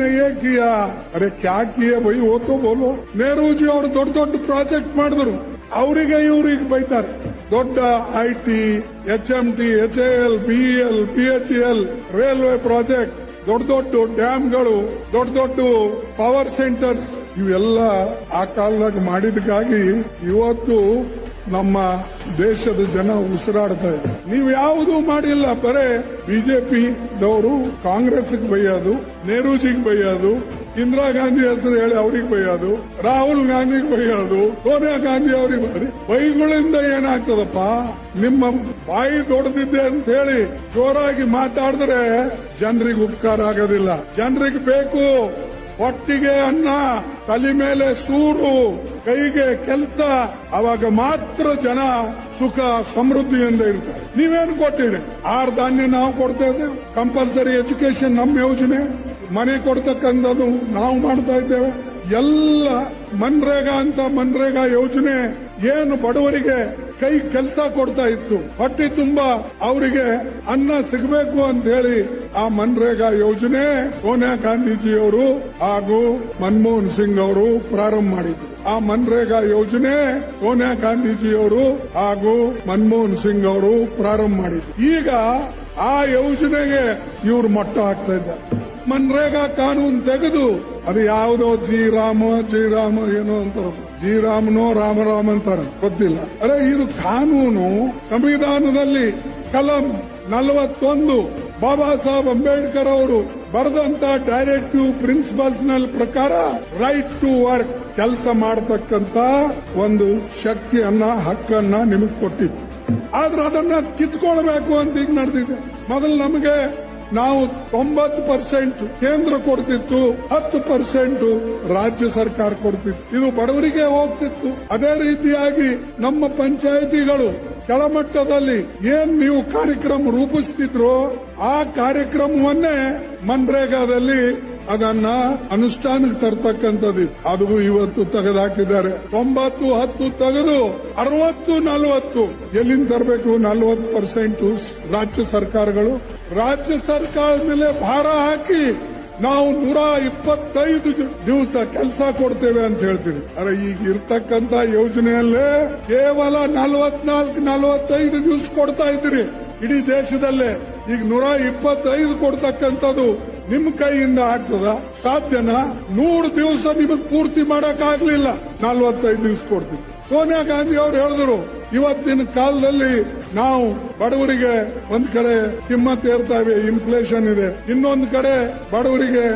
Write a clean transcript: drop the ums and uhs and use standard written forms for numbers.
ने ये किया, अरे क्या किए भाई वो तो बोलो. नेहरू जी ಅವರು ದೊಡ್ಡ ಪ್ರಾಜೆಕ್ಟ್ ಮಾಡಿದ್ರು, ಅವರಿಗೆ ಇವ್ರಿಗೆ ಬೈತಾರೆ. ದೊಡ್ಡ IT, HMT, HAL, BEL, PHEL, railway project, ದೊಡ್ಡ ಡ್ಯಾಮ್ಗಳು, ದೊಡ್ಡ ಪವರ್ ಸೆಂಟರ್ಸ್ ಇವೆಲ್ಲ ಆ ಕಾಲದಾಗ ಮಾಡಿದಕ್ಕಾಗಿ ಇವತ್ತು ನಮ್ಮ ದೇಶದ ಜನ ಉಸಿರಾಡ್ತಾ ಇದ್ದಾರೆ. ನೀವು ಯಾವುದೂ ಮಾಡಿಲ್ಲ, ಬರೇ ಬಿಜೆಪಿ ದವರು ಕಾಂಗ್ರೆಸ್ಗೆ ಬೈಯೋದು, ನೆಹರೂಜಿಗೆ ಬೈಯೋದು, ಇಂದಿರಾ ಗಾಂಧಿ ಹೆಸರು ಹೇಳಿ ಅವ್ರಿಗೆ ಬೈಯೋದು, ರಾಹುಲ್ ಗಾಂಧಿಗೆ ಬೈಯೋದು, ಸೋನಿಯಾ ಗಾಂಧಿ ಅವ್ರಿಗೆ ಬೈಗಳಿಂದ ಏನಾಗ್ತದಪ್ಪ? ನಿಮ್ಮ ಬಾಯಿ ದೊಡ್ಡದಿದೆ ಅಂತ ಹೇಳಿ ಜೋರಾಗಿ ಮಾತಾಡಿದ್ರೆ ಜನರಿಗೆ ಉಪಕಾರ ಆಗೋದಿಲ್ಲ. ಜನರಿಗೆ ಬೇಕು ಹೊಟ್ಟಿಗೆ ಅನ್ನ, ತಲೆ ಮೇಲೆ ಸೂರು, ಕೈಗೆ ಕೆಲಸ, ಅವಾಗ ಮಾತ್ರ ಜನ ಸುಖ ಸಮೃದ್ಧಿಯಿಂದ ಇರ್ತಾರೆ. ನೀವೇನು ಕೊಟ್ಟಿರಿ? ಧಾನ್ಯ ನಾವು ಕೊಡ್ತಾ ಇದ್ದೇವೆ, ಕಂಪಲ್ಸರಿ ಎಜುಕೇಶನ್ ನಮ್ಮ ಯೋಜನೆ, ಮನೆ ಕೊಡ್ತಕ್ಕಂಥದ್ದು ನಾವು ಮಾಡ್ತಾ ಇದ್ದೇವೆ. ಎಲ್ಲ ಮನ್ರೇಗಾ ಯೋಜನೆ ಏನು ಬಡವರಿಗೆ ಕೈ ಕೆಲಸ ಕೊಡ್ತಾ ಇತ್ತು, ಹೊಟ್ಟೆ ತುಂಬಾ ಅವರಿಗೆ ಅನ್ನ ಸಿಗಬೇಕು ಅಂತ ಹೇಳಿ ಆ ಮನ್ರೇಗಾ ಯೋಜನೆ ಸೋನಿಯಾ ಗಾಂಧೀಜಿಯವರು ಹಾಗೂ ಮನಮೋಹನ್ ಸಿಂಗ್ ಅವರು ಪ್ರಾರಂಭ ಮಾಡಿದ್ರು. ಆ ಮನ್ರೇಗಾ ಯೋಜನೆ ಸೋನಿಯಾ ಗಾಂಧೀಜಿಯವರು ಹಾಗೂ ಮನಮೋಹನ್ ಸಿಂಗ್ ಅವರು ಪ್ರಾರಂಭ ಮಾಡಿದ್ರು. ಈಗ ಆ ಯೋಜನೆಗೆ ಇವರು ಮೊಟ್ಟ ಹಾಕ್ತಾ ಇದ್ದಾರೆ. ಮನ್ರೇಗಾ ಕಾನೂನು ತೆಗೆದು ಅದು ಯಾವುದೋ ಜಿರಾಮ ಏನೋ ಅಂತಾರ, ಜಿರಾಮನೋ ರಾಮ ಅಂತಾರ, ಗೊತ್ತಿಲ್ಲ. ಅರೆ ಇದು ಕಾನೂನು ಸಂವಿಧಾನದಲ್ಲಿ ಕಲಂ 41 ಬಾಬಾ ಸಾಹೇಬ್ ಅಂಬೇಡ್ಕರ್ ಅವರು ಬರೆದಂತ ಡೈರೆಕ್ಟಿವ್ ಪ್ರಿನ್ಸಿಪಲ್ಸ್ ನ ಪ್ರಕಾರ ರೈಟ್ ಟು ವರ್ಕ್, ಕೆಲಸ ಮಾಡತಕ್ಕಂತ ಒಂದು ಶಕ್ತಿಯನ್ನ, ಹಕ್ಕನ್ನ ನಿಮಗೆ ಕೊಟ್ಟಿತ್ತು. ಆದ್ರೆ ಅದನ್ನ ಕಿತ್ಕೊಳ್ಬೇಕು ಅಂತ ಈಗ ನಡೆದಿದೆ. ಮೊದಲು ನಮಗೆ ನಾವು 90% ಕೇಂದ್ರ ಕೊಡ್ತಿತ್ತು, 10% ರಾಜ್ಯ ಸರ್ಕಾರ ಕೊಡ್ತಿತ್ತು. ಇದು ಬಡವರಿಗೆ ಹೋಗ್ತಿತ್ತು. ಅದೇ ರೀತಿಯಾಗಿ ನಮ್ಮ ಪಂಚಾಯಿತಿಗಳು ಕೆಳಮಟ್ಟದಲ್ಲಿ ಏನ್ ನೀವು ಕಾರ್ಯಕ್ರಮ ರೂಪಿಸ್ತಿದ್ರು, ಆ ಕಾರ್ಯಕ್ರಮವನ್ನೇ ಮನ್ರೇಗಾದಲ್ಲಿ ಅದನ್ನ ಅನುಷ್ಠಾನಕ್ಕೆ ತರ್ತಕ್ಕಂಥದ್ದು. ಅದು ಇವತ್ತು ತೆಗೆದುಹಾಕಿದ್ದಾರೆ. 90-10 ತೆಗೆದು 60-40 ಎಲ್ಲಿಂದ ತರಬೇಕು? 40% ರಾಜ್ಯ ಸರ್ಕಾರಗಳು. ರಾಜ್ಯ ಸರ್ಕಾರದ ಮೇಲೆ ಭಾರ ಹಾಕಿ ನಾವು 125 ದಿವಸ ಕೆಲಸ ಕೊಡ್ತೇವೆ ಅಂತ ಹೇಳ್ತೀವಿ. ಅರೆ ಈಗ ಇರ್ತಕ್ಕಂತ ಯೋಜನೆಯಲ್ಲೇ ಕೇವಲ 44-45 ದಿವಸ ಕೊಡ್ತಾ ಇದ್ರಿ ಇಡೀ ದೇಶದಲ್ಲೇ. ಈಗ 125 ಕೊಡ್ತಕ್ಕಂಥದ್ದು ನಿಮ್ ಕೈಯಿಂದ ಆಗ್ತದ? ಸಾಧ್ಯನಾ? 100 ದಿವಸ ನಿಮಗೆ ಪೂರ್ತಿ ಮಾಡಕ್ ಆಗ್ಲಿಲ್ಲ, 45 ದಿವಸ ಕೊಡ್ತೀವಿ. ಸೋನಿಯಾ ಗಾಂಧಿ ಅವರು ಹೇಳಿದ್ರು, ಇವತ್ತಿನ ಕಾಲದಲ್ಲಿ ನಾವು ಬಡವರಿಗೆ ಒಂದ್ ಕಡೆ ಕಿಮ್ಮತ್ ಏರ್ತಾವೆ, ಇನ್ಫ್ಲೇಷನ್ ಇದೆ, ಇನ್ನೊಂದು ಕಡೆ ಬಡವರಿಗೆ